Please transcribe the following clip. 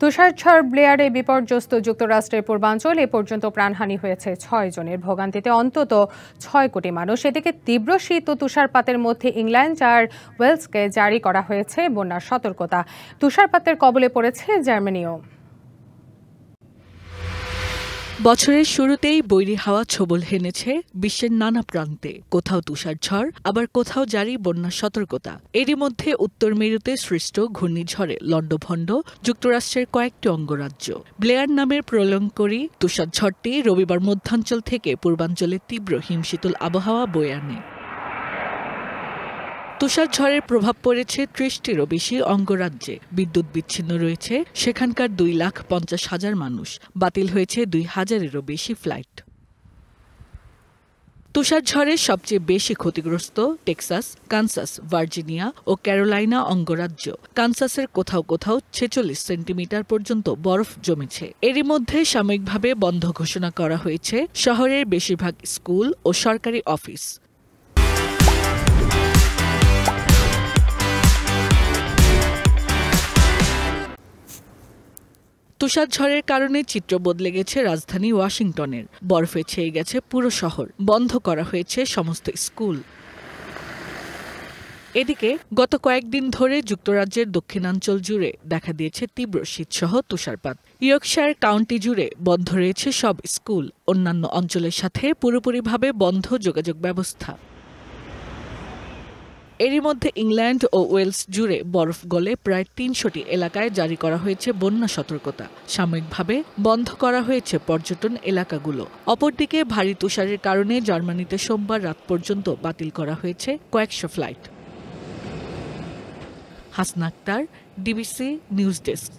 তুষারঝড় ব্লেয়ারে বিপর্যস্ত যুক্তরাষ্ট্রের পূর্বাঞ্চল এ পর্যন্ত প্রাণহানি হয়েছে ৬ জনের। ভোগান্তিতে অন্তত ৬ কোটি মানুষ। এদিকে তীব্র শীত ও তুষারপাতের মধ্যে ইংল্যান্ড আর ওয়েলসকে জারি করা হয়েছে বন্যার সতর্কতা। তুষারপাতের কবলে পড়েছে জার্মানিও। বছরের শুরুতেই বৈরী হাওয়া ছোবল হেনেছে বিশ্বের নানা প্রান্তে। কোথাও তুষারঝড়, আবার কোথাও জারি বন্যার সতর্কতা। এরই মধ্যে উত্তর মেরুতে সৃষ্ট ঘূর্ণিঝড়ে লণ্ডভণ্ড যুক্তরাষ্ট্রের কয়েকটি অঙ্গরাজ্য। ব্লেয়ার নামের প্রলয়ঙ্করী তুষারঝড়টি রবিবার মধ্যাঞ্চল থেকে পূর্বাঞ্চলে তীব্র হিমশীতল আবহাওয়া বয়ে আনে। তুষারঝড়ের প্রভাব পড়েছে ৩০টিরও বেশি অঙ্গরাজ্যে। বিদ্যুৎ বিচ্ছিন্ন রয়েছে সেখানকার ২,৫০,০০০ মানুষ। বাতিল হয়েছে ২,০০০-এরও বেশি ফ্লাইট। তুষারঝড়ে সবচেয়ে বেশি ক্ষতিগ্রস্ত টেক্সাস, কানসাস, ভার্জিনিয়া ও ক্যারোলাইনা অঙ্গরাজ্য। কানসাসের কোথাও কোথাও ৪৬ সেন্টিমিটার পর্যন্ত বরফ জমেছে। এরই মধ্যে সাময়িকভাবে বন্ধ ঘোষণা করা হয়েছে শহরের বেশিরভাগ স্কুল ও সরকারি অফিস। তুষারঝড়ের কারণে চিত্র বদলে গেছে রাজধানী ওয়াশিংটনের। বরফে ছেয়ে গেছে পুরো শহর। বন্ধ করা হয়েছে সমস্ত স্কুল। এদিকে গত কয়েকদিন ধরে যুক্তরাজ্যের দক্ষিণাঞ্চল জুড়ে দেখা দিয়েছে তীব্র শীতসহ তুষারপাত। ইয়র্কশায়ার কাউন্টি জুড়ে বন্ধ রয়েছে সব স্কুল। অন্যান্য অঞ্চলের সাথে পুরোপুরিভাবে বন্ধ যোগাযোগ ব্যবস্থা। এরই মধ্যে ইংল্যান্ড ও ওয়েলস জুড়ে বরফ গলে প্রায় ৩০০টি এলাকায় জারি করা হয়েছে বন্যা সতর্কতা। সাময়িকভাবে বন্ধ করা হয়েছে পর্যটন এলাকাগুলো। অপরদিকে ভারী তুষারের কারণে জার্মানিতে সোমবার রাত পর্যন্ত বাতিল করা হয়েছে কয়েকশো flight. Hasna Akter, DBC news desk.